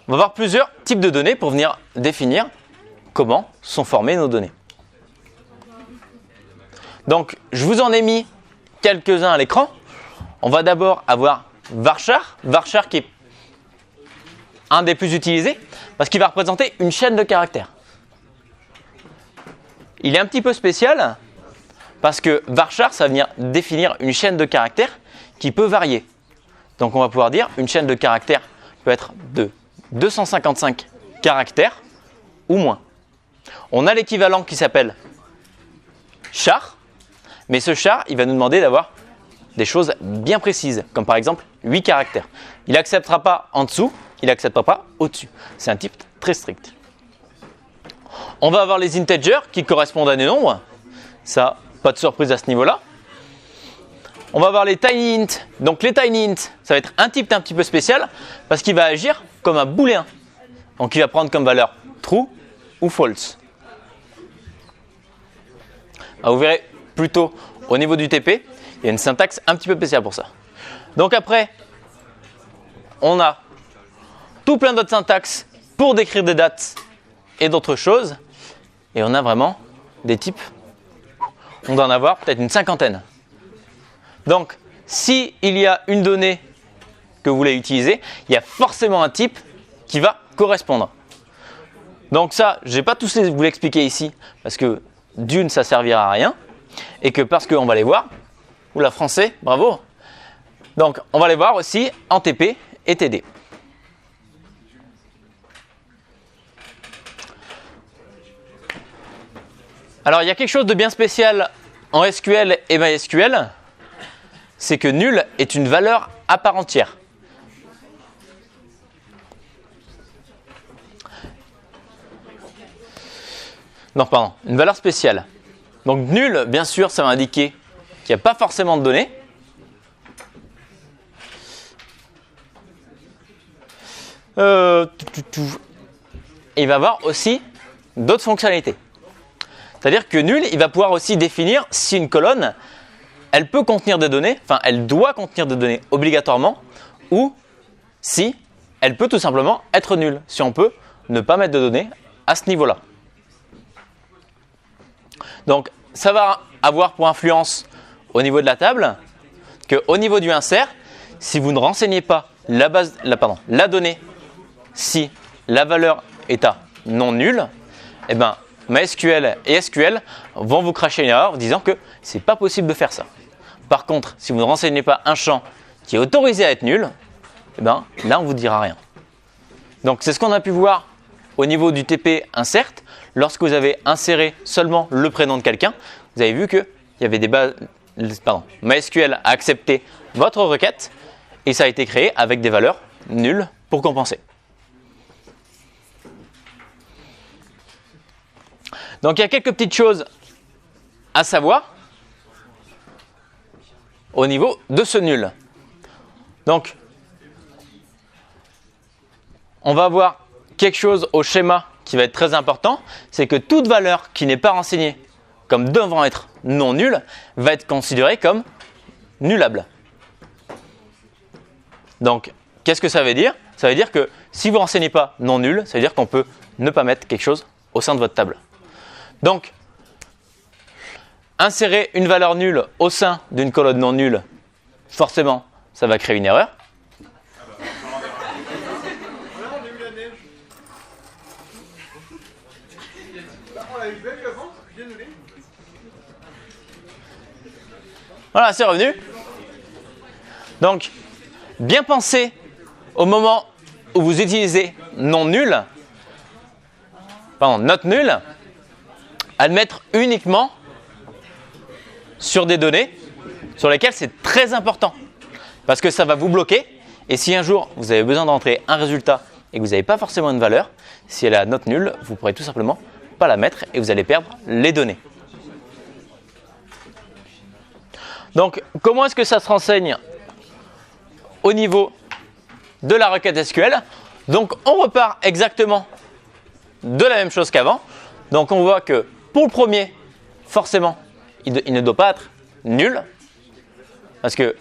On va voir plusieurs types de données pour venir définir comment sont formées nos données. Donc, je vous en ai mis quelques-uns à l'écran. On va d'abord avoir varchar. Varchar qui est un des plus utilisés parce qu'il va représenter une chaîne de caractères. Il est un petit peu spécial parce que varchar, ça va venir définir une chaîne de caractères qui peut varier. Donc, on va pouvoir dire une chaîne de caractères peut être de 255 caractères ou moins. On a l'équivalent qui s'appelle char, mais ce char, il va nous demander d'avoir des choses bien précises, comme par exemple 8 caractères. Il n'acceptera pas en dessous, il n'acceptera pas au-dessus. C'est un type très strict. On va avoir les integers qui correspondent à des nombres. Ça, pas de surprise à ce niveau-là. On va voir les tiny int. Donc les tiny int, ça va être un type un petit peu spécial parce qu'il va agir comme un booléen. Donc il va prendre comme valeur true ou false. Alors, vous verrez plutôt au niveau du TP, il y a une syntaxe un petit peu spéciale pour ça. Donc après, on a tout plein d'autres syntaxes pour décrire des dates et d'autres choses. Et on a vraiment des types. On doit en avoir peut-être une cinquantaine. Donc, si il y a une donnée que vous voulez utiliser, il y a forcément un type qui va correspondre. Donc ça, je ne vais pas tous vous l'expliquer ici, parce que d'une, ça ne servira à rien, et que parce qu'on va les voir, oula, français, bravo. Donc, on va les voir aussi en TP et TD. Alors, il y a quelque chose de bien spécial en SQL et MySQL, c'est que nul est une valeur à part entière. Non, pardon, une valeur spéciale. Donc nul, bien sûr, ça va indiquer qu'il n'y a pas forcément de données. Il va avoir aussi d'autres fonctionnalités. C'est-à-dire que nul, il va pouvoir aussi définir si une colonne, elle peut contenir des données, enfin elle doit contenir des données obligatoirement, ou si elle peut tout simplement être nulle, si on peut ne pas mettre de données à ce niveau-là. Donc ça va avoir pour influence au niveau de la table qu'au niveau du insert, si vous ne renseignez pas la donnée, si la valeur est à non nulle, eh ben, MySQL et SQL vont vous cracher une erreur en disant que ce n'est pas possible de faire ça. Par contre, si vous ne renseignez pas un champ qui est autorisé à être nul, eh ben, là on ne vous dira rien. Donc c'est ce qu'on a pu voir au niveau du TP insert. Lorsque vous avez inséré seulement le prénom de quelqu'un, vous avez vu qu'il y avait des bases. MySQL a accepté votre requête et ça a été créé avec des valeurs nulles pour compenser. Donc il y a quelques petites choses à savoir au niveau de ce nul. Donc on va voir quelque chose au schéma qui va être très important, c'est que toute valeur qui n'est pas renseignée comme devant être non nulle va être considérée comme nullable. Donc, qu'est-ce que ça veut dire? Ça veut dire que si vous ne renseignez pas non nul, ça veut dire qu'on peut ne pas mettre quelque chose au sein de votre table. Donc, insérer une valeur nulle au sein d'une colonne non nulle, forcément, ça va créer une erreur. Voilà, c'est revenu. Donc, bien penser au moment où vous utilisez non nul, not nul, à le mettre uniquement sur des données sur lesquelles c'est très important. Parce que ça va vous bloquer. Et si un jour vous avez besoin d'entrer un résultat et que vous n'avez pas forcément une valeur, si elle est à not nulle, vous ne pourrez tout simplement pas la mettre et vous allez perdre les données. Donc, comment est-ce que ça se renseigne au niveau de la requête SQL? Donc, on repart exactement de la même chose qu'avant. Donc, on voit que pour le premier, forcément, il ne doit pas être nul. Parce que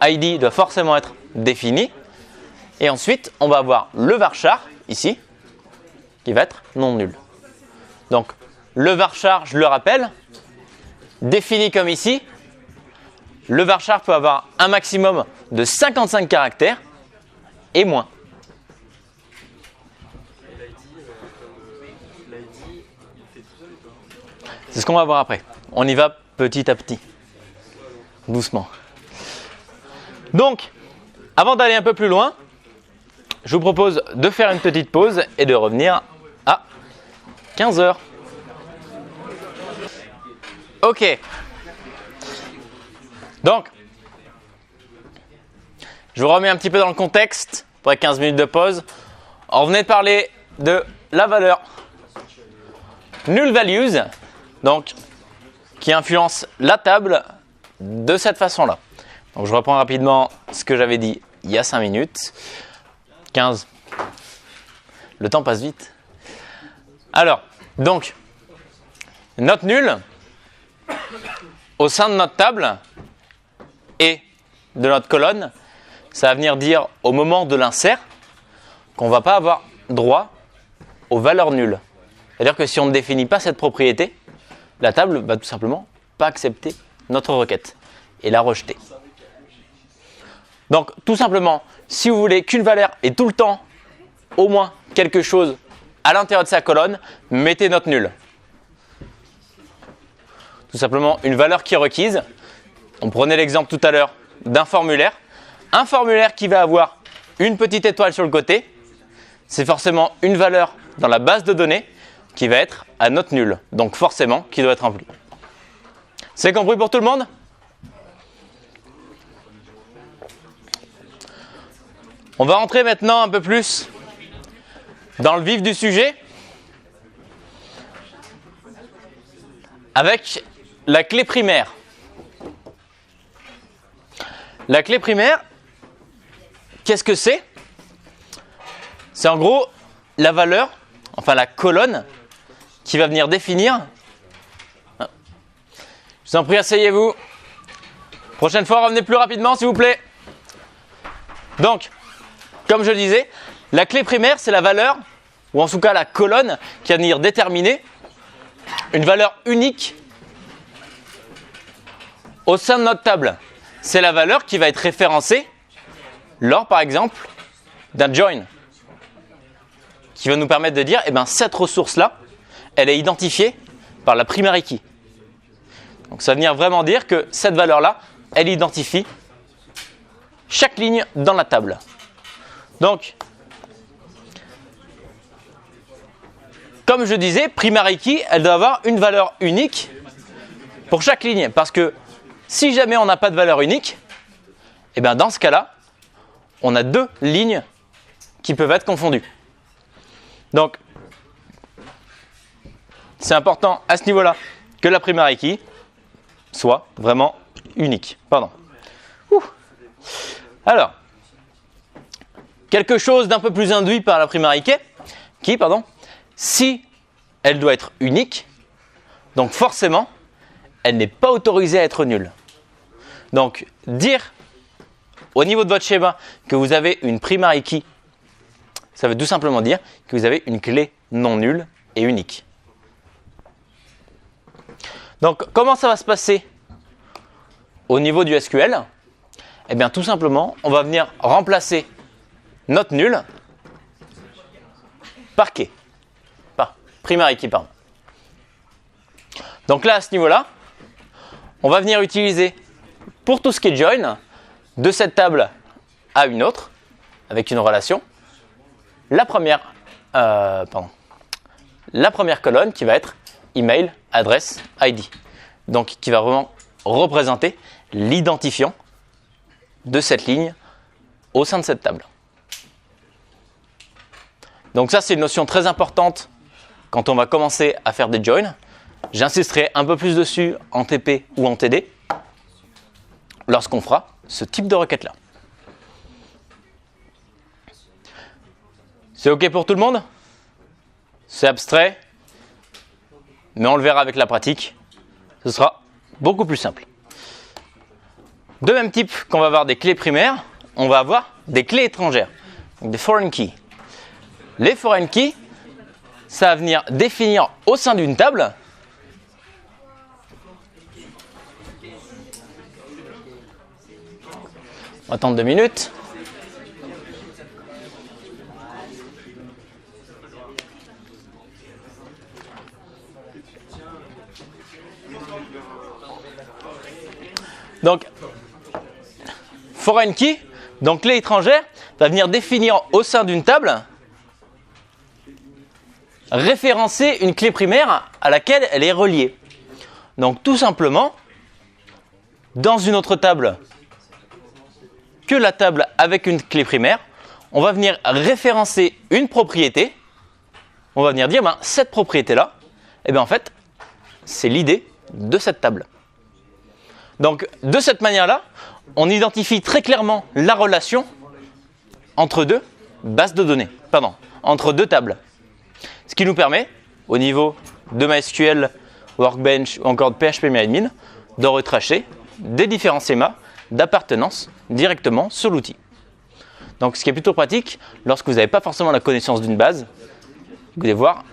ID doit forcément être défini. Et ensuite, on va avoir le varchar, ici, qui va être non nul. Donc, le varchar, je le rappelle, défini comme ici. Le varchar peut avoir un maximum de 55 caractères et moins. C'est ce qu'on va voir après. On y va petit à petit, doucement. Donc, avant d'aller un peu plus loin, je vous propose de faire une petite pause et de revenir à 15 h. Ok. Donc, je vous remets un petit peu dans le contexte, après 15 minutes de pause. On venait de parler de la valeur null values, donc qui influence la table de cette façon-là. Donc je reprends rapidement ce que j'avais dit il y a 5 minutes. 15. Le temps passe vite. Alors, donc, note nulle au sein de notre table et de notre colonne, ça va venir dire au moment de l'insert qu'on ne va pas avoir droit aux valeurs nulles. C'est-à-dire que si on ne définit pas cette propriété, la table va tout simplement pas accepter notre requête et la rejeter. Donc tout simplement, si vous voulez qu'une valeur ait tout le temps au moins quelque chose à l'intérieur de sa colonne, mettez note nulle. Tout simplement une valeur qui est requise. On prenait l'exemple tout à l'heure d'un formulaire. Un formulaire qui va avoir une petite étoile sur le côté, c'est forcément une valeur dans la base de données qui va être à note nulle. Donc forcément qui doit être remplie. C'est compris pour tout le monde ? On va rentrer maintenant un peu plus dans le vif du sujet avec la clé primaire. La clé primaire, qu'est-ce que c'est ? C'est en gros la valeur, enfin la colonne, qui va venir définir. Je vous en prie, asseyez-vous. Prochaine fois, revenez plus rapidement, s'il vous plaît. Donc, comme je le disais, la clé primaire, c'est la valeur, ou en tout cas la colonne, qui va venir déterminer une valeur unique au sein de notre table. C'est la valeur qui va être référencée lors, par exemple, d'un join, qui va nous permettre de dire, cette ressource-là, elle est identifiée par la primary key. Donc ça va venir vraiment dire que cette valeur-là, elle identifie chaque ligne dans la table. Donc, comme je disais, primary key, elle doit avoir une valeur unique pour chaque ligne. Parce que si jamais on n'a pas de valeur unique, dans ce cas-là, on a 2 lignes qui peuvent être confondues. Donc, c'est important à ce niveau-là que la primary key soit vraiment unique. Pardon. Alors, quelque chose d'un peu plus induit par la primary key, si elle doit être unique, donc forcément, elle n'est pas autorisée à être nulle. Donc, dire au niveau de votre schéma que vous avez une primary key, ça veut tout simplement dire que vous avez une clé non nulle et unique. Donc, comment ça va se passer au niveau du SQL ? Tout simplement, on va venir remplacer note nulle par key. Par primary key, pardon. Donc là, à ce niveau-là, on va venir utiliser, pour tout ce qui est join, de cette table à une autre, avec une relation, la première colonne qui va être email, adresse, ID. Donc qui va vraiment représenter l'identifiant de cette ligne au sein de cette table. Donc ça, c'est une notion très importante quand on va commencer à faire des joins. J'insisterai un peu plus dessus en TP ou en TD lorsqu'on fera ce type de requête-là. C'est OK pour tout le monde ? C'est abstrait, mais on le verra avec la pratique. Ce sera beaucoup plus simple. De même type qu'on va avoir des clés primaires, on va avoir des clés étrangères, donc des foreign keys. Les foreign keys, ça va venir définir au sein d'une table on va attendre 2 minutes. Donc, foreign key, donc clé étrangère, va venir définir au sein d'une table, référencer une clé primaire à laquelle elle est reliée. Donc tout simplement, dans une autre table que la table avec une clé primaire, on va venir référencer une propriété. On va venir dire, cette propriété-là, en fait, c'est l'idée de cette table. Donc, de cette manière-là, on identifie très clairement la relation entre deux bases de données, pardon, entre deux tables. Ce qui nous permet, au niveau de MySQL, Workbench ou encore de PHP-MyAdmin, de retracer des différents schémas d'appartenance directement sur l'outil. Donc ce qui est plutôt pratique lorsque vous n'avez pas forcément la connaissance d'une base, vous devez voir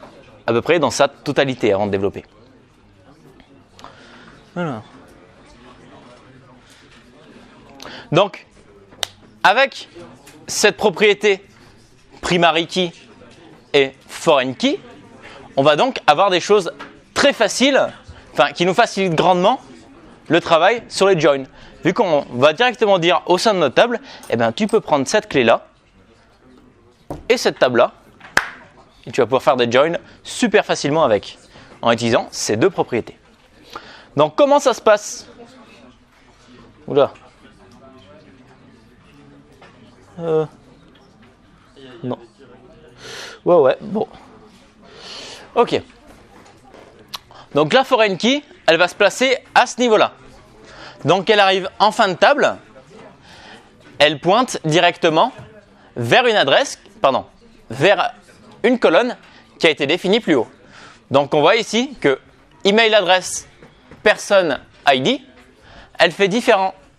à peu près dans sa totalité avant de développer. Voilà. Donc, avec cette propriété primary key et foreign key, on va donc avoir des choses très faciles, enfin qui nous facilitent grandement le travail sur les joins. Vu qu'on va directement dire au sein de notre table, eh ben, tu peux prendre cette clé-là et cette table-là, et tu vas pouvoir faire des joins super facilement avec, en utilisant ces deux propriétés. Donc comment ça se passe? Oula. Non. Ouais, bon. Ok. Donc la foreign key, elle va se placer à ce niveau-là. Donc elle arrive en fin de table, elle pointe directement vers une adresse, vers une colonne qui a été définie plus haut. Donc on voit ici que email adresse person ID, elle fait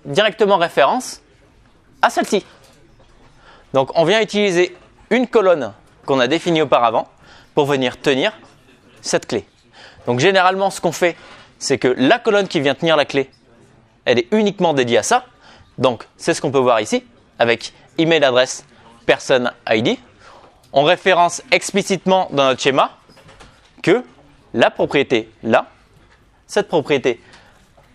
directement référence à celle-ci. Donc on vient utiliser une colonne qu'on a définie auparavant pour venir tenir cette clé. Donc généralement ce qu'on fait, c'est que la colonne qui vient tenir la clé, elle est uniquement dédiée à ça. Donc c'est ce qu'on peut voir ici avec email adresse person ID. On référence explicitement dans notre schéma que la propriété là, cette propriété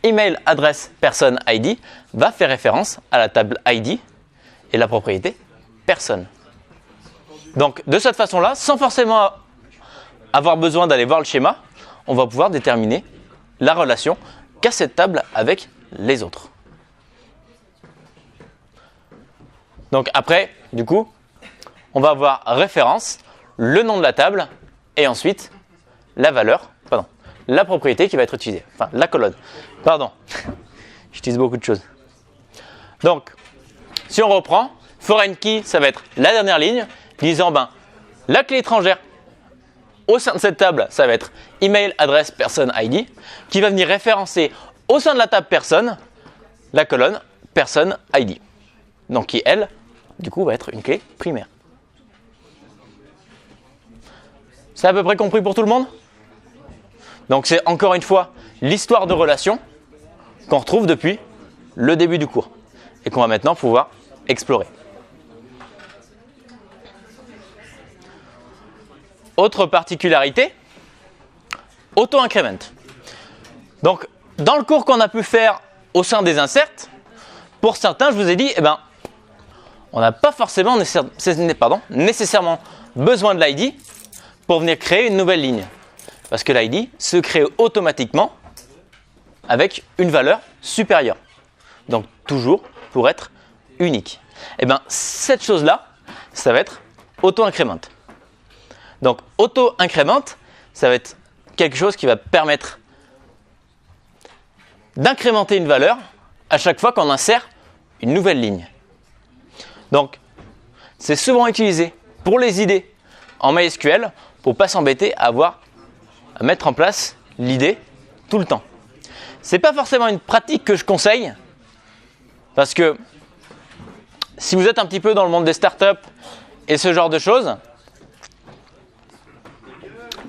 email adresse person ID va faire référence à la table ID et la propriété personne. Donc de cette façon-là, sans forcément avoir besoin d'aller voir le schéma, on va pouvoir déterminer la relation qu'a cette table avec les autres. Donc après, du coup, on va avoir référence, le nom de la table et ensuite la valeur, la propriété qui va être utilisée, enfin la colonne. J'utilise beaucoup de choses. Donc, si on reprend, foreign key, ça va être la dernière ligne, disant la clé étrangère au sein de cette table, ça va être email adresse person ID, qui va venir référencer au sein de la table personne, la colonne person ID. Donc qui, elle, du coup, va être une clé primaire. C'est à peu près compris pour tout le monde? Donc c'est encore une fois l'histoire de relation qu'on retrouve depuis le début du cours et qu'on va maintenant pouvoir explorer. Autre particularité, auto-increment. Donc, dans le cours qu'on a pu faire au sein des inserts, pour certains, je vous ai dit, on n'a pas forcément nécessairement besoin de l'ID pour venir créer une nouvelle ligne. Parce que l'ID se crée automatiquement avec une valeur supérieure. Donc, toujours pour être unique. Cette chose-là, ça va être auto-increment. Donc, auto-increment, ça va être quelque chose qui va permettre d'incrémenter une valeur à chaque fois qu'on insère une nouvelle ligne. Donc, c'est souvent utilisé pour les idées en MySQL pour ne pas s'embêter à mettre en place l'idée tout le temps. Ce n'est pas forcément une pratique que je conseille parce que si vous êtes un petit peu dans le monde des startups et ce genre de choses,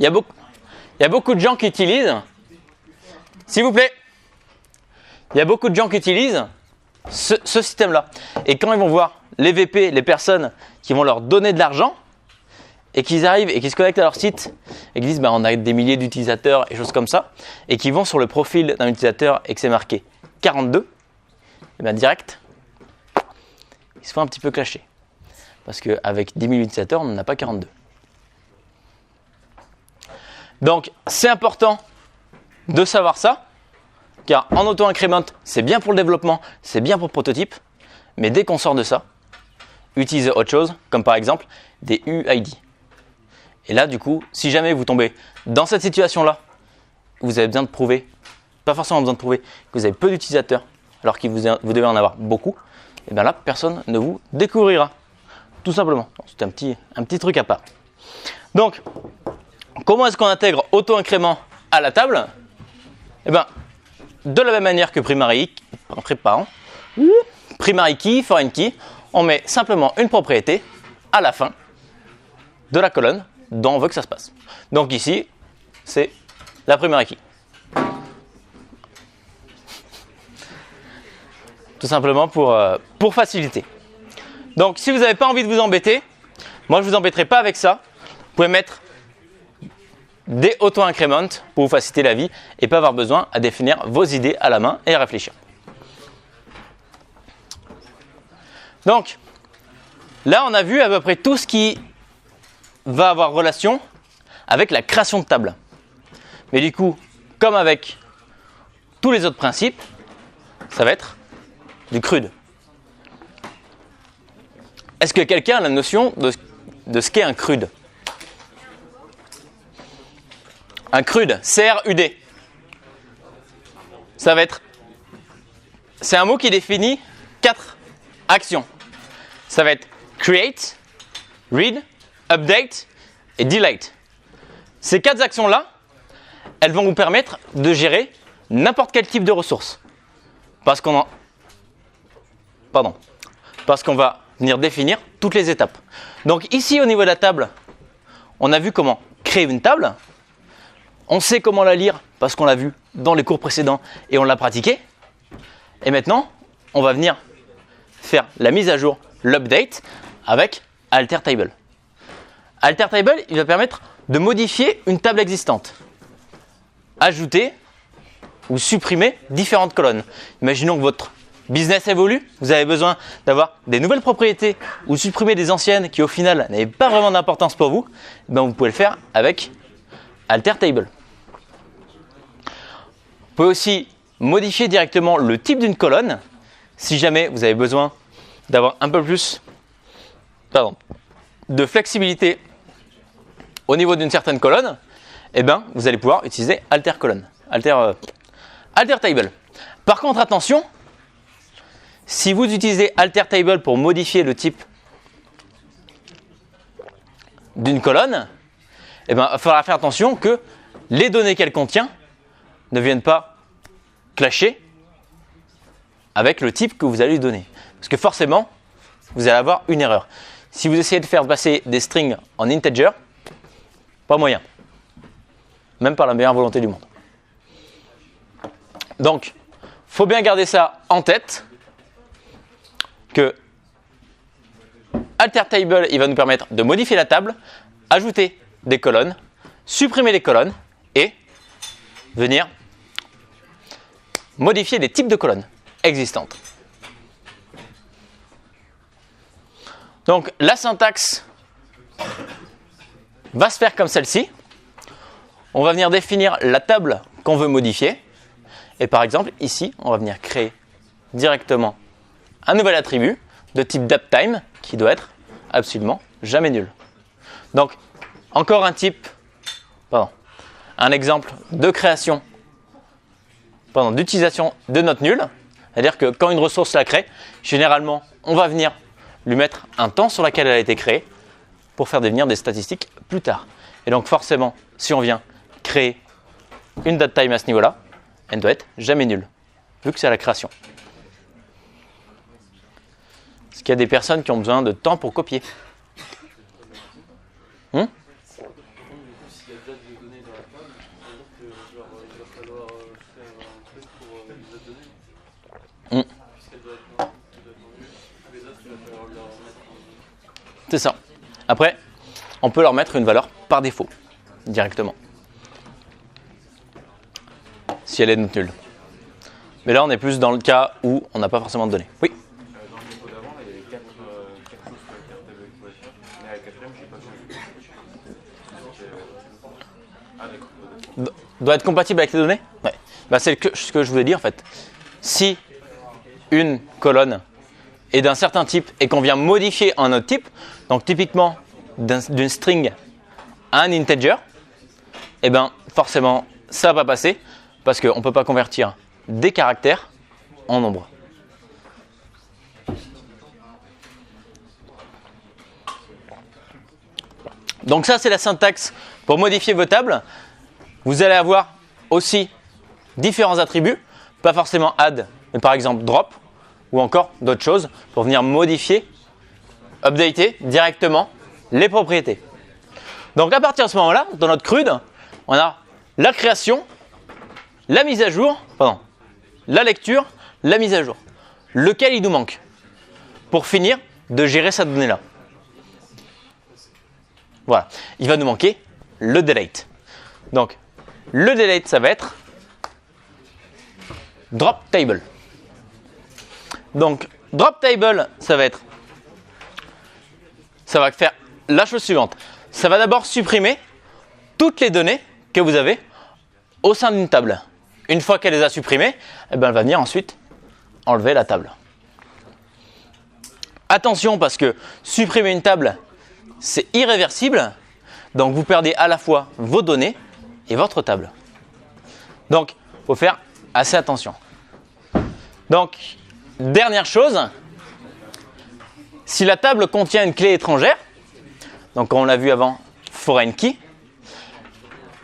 il y a beaucoup de gens qui utilisent, s'il vous plaît, il y a beaucoup de gens qui utilisent ce système-là. Et quand ils vont voir les VP, les personnes qui vont leur donner de l'argent, et qu'ils arrivent et qu'ils se connectent à leur site, et qu'ils disent on a des milliers d'utilisateurs et choses comme ça, et qu'ils vont sur le profil d'un utilisateur et que c'est marqué 42, et direct, ils se font un petit peu clasher. Parce qu'avec 10 000 utilisateurs, on n'en a pas 42. Donc, c'est important de savoir ça, car en auto-increment, c'est bien pour le développement, c'est bien pour le prototype, mais dès qu'on sort de ça, utilisez autre chose, comme par exemple des UID. Et là, du coup, si jamais vous tombez dans cette situation-là, vous avez besoin de prouver, pas forcément besoin de prouver, que vous avez peu d'utilisateurs alors que vous devez en avoir beaucoup, et bien là, personne ne vous découvrira. Tout simplement. C'est un petit truc à part. Donc, comment est-ce qu'on intègre auto-incrément à la table? Eh bien, de la même manière que primary key, foreign key, on met simplement une propriété à la fin de la colonne dont on veut que ça se passe. Donc ici, c'est la primary key. Tout simplement pour faciliter. Donc si vous n'avez pas envie de vous embêter, moi je ne vous embêterai pas avec ça. Vous pouvez mettre des auto-increments pour vous faciliter la vie et pas avoir besoin à définir vos idées à la main et à réfléchir. Donc là on a vu à peu près tout ce qui va avoir relation avec la création de table. Mais du coup, comme avec tous les autres principes, ça va être du CRUD. Est-ce que quelqu'un a la notion de ce qu'est un CRUD? Un CRUD, C-R-U-D. Ça va être... C'est un mot qui définit 4 actions. Ça va être create, read, update et delete. Ces 4 actions-là, elles vont vous permettre de gérer n'importe quel type de ressources. Parce qu'on va venir définir toutes les étapes. Donc ici, au niveau de la table, on a vu comment créer une table. On sait comment la lire parce qu'on l'a vu dans les cours précédents et on l'a pratiqué. Et maintenant, on va venir faire la mise à jour, l'update avec AlterTable. AlterTable, il va permettre de modifier une table existante. Ajouter ou supprimer différentes colonnes. Imaginons que votre business évolue, vous avez besoin d'avoir des nouvelles propriétés ou supprimer des anciennes qui au final n'avaient pas vraiment d'importance pour vous, ben vous pouvez le faire avec AlterTable. Vous pouvez aussi modifier directement le type d'une colonne si jamais vous avez besoin d'avoir un peu plus de flexibilité au niveau d'une certaine colonne, et ben vous allez pouvoir utiliser AlterTable. Par contre, attention, si vous utilisez AlterTable pour modifier le type d'une colonne, eh ben, il faudra faire attention que les données qu'elle contient ne viennent pas clasher avec le type que vous allez lui donner. Parce que forcément, vous allez avoir une erreur. Si vous essayez de faire passer des strings en integer, pas moyen. Même par la meilleure volonté du monde. Donc, il faut bien garder ça en tête, que AlterTable, il va nous permettre de modifier la table, ajouter des colonnes, supprimer les colonnes et venir modifier les types de colonnes existantes. Donc, la syntaxe va se faire comme celle-ci. On va venir définir la table qu'on veut modifier. Et par exemple, ici, on va venir créer directement un nouvel attribut de type daptime qui doit être absolument jamais nul. Donc, encore un exemple de création, d'utilisation de note nulle. C'est-à-dire que quand une ressource la crée, généralement, on va venir lui mettre un temps sur lequel elle a été créée pour faire devenir des statistiques plus tard. Et donc forcément, si on vient créer une datetime à ce niveau-là, elle ne doit être jamais nulle, vu que c'est à la création. Est-ce qu'il y a des personnes qui ont besoin de temps pour copier? S'il y a déjà des données dans la table, ça veut dire que il va falloir faire un truc pour les autres données. Puisqu'elle doit être non nulle, les autres, il va falloir leur mettre en... C'est ça. Après, on peut leur mettre une valeur par défaut, directement. Si elle est note nulle. Mais là, on est plus dans le cas où on n'a pas forcément de données. Oui. Dans le dépôt d'avant, il y avait 4 choses sur la carte de l'exploitation, mais à la quatrième, je n'ai pas changé. Doit être compatible avec les données? Ouais. Bah, c'est ce que je voulais dire en fait. Si une colonne est d'un certain type et qu'on vient modifier un autre type, donc typiquement d'une string à un integer, et bien forcément ça va pas passer parce qu'on ne peut pas convertir des caractères en nombres. Donc ça, c'est la syntaxe pour modifier vos tables. Vous allez avoir aussi différents attributs, pas forcément add, mais par exemple drop, ou encore d'autres choses pour venir modifier, updater directement les propriétés. Donc à partir de ce moment-là, dans notre CRUD, on a la création, la mise à jour, la lecture, la mise à jour. Lequel il nous manque pour finir de gérer cette donnée-là. Voilà, il va nous manquer le delete. Donc le delete, ça va être drop table. Donc drop table, ça va faire la chose suivante. Ça va d'abord supprimer toutes les données que vous avez au sein d'une table. Une fois qu'elle les a supprimées, elle va venir ensuite enlever la table. Attention, parce que supprimer une table, c'est irréversible. Donc vous perdez à la fois vos données et votre table. Donc il faut faire assez attention. Donc dernière chose, si la table contient une clé étrangère, donc comme on l'a vu avant, foreign key,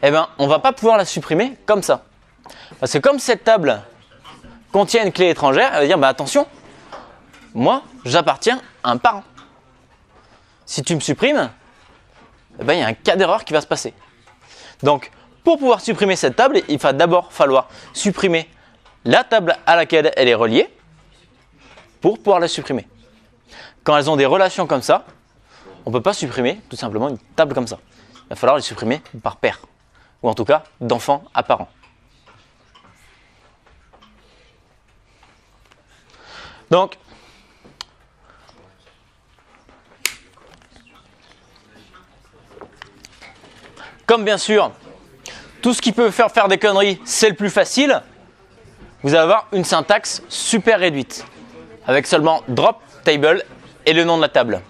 eh ben, on ne va pas pouvoir la supprimer comme ça. Parce que comme cette table contient une clé étrangère, elle va dire bah, attention, moi j'appartiens à un parent. Si tu me supprimes, eh ben, il y a un cas d'erreur qui va se passer. Donc pour pouvoir supprimer cette table, il va d'abord falloir supprimer la table à laquelle elle est reliée pour pouvoir la supprimer. Quand elles ont des relations comme ça, on ne peut pas supprimer tout simplement une table comme ça. Il va falloir les supprimer par paire, ou en tout cas d'enfant à parent. Donc, comme bien sûr, tout ce qui peut faire des conneries, c'est le plus facile, vous allez avoir une syntaxe super réduite, avec seulement drop table et le nom de la table.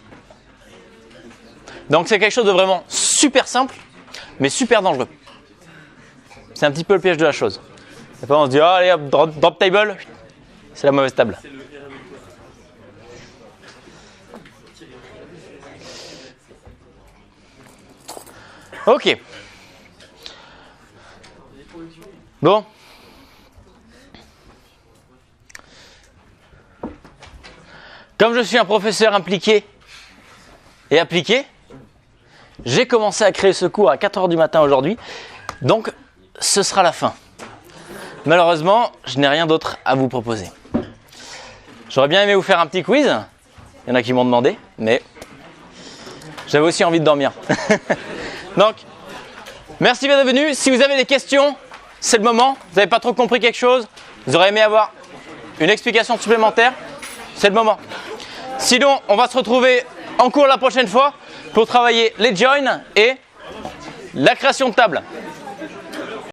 Donc c'est quelque chose de vraiment super simple, mais super dangereux. C'est un petit peu le piège de la chose. Après on se dit, oh, allez hop, drop table, c'est la mauvaise table. Ok. Bon. Comme je suis un professeur impliqué et appliqué, j'ai commencé à créer ce cours à 4h du matin aujourd'hui, donc ce sera la fin. Malheureusement, je n'ai rien d'autre à vous proposer. J'aurais bien aimé vous faire un petit quiz, il y en a qui m'ont demandé, mais j'avais aussi envie de dormir. Donc, merci d'être venu. Si vous avez des questions, c'est le moment. Vous n'avez pas trop compris quelque chose, vous aurez aimé avoir une explication supplémentaire, c'est le moment. Sinon, on va se retrouver en cours la prochaine fois pour travailler les joins et la création de table.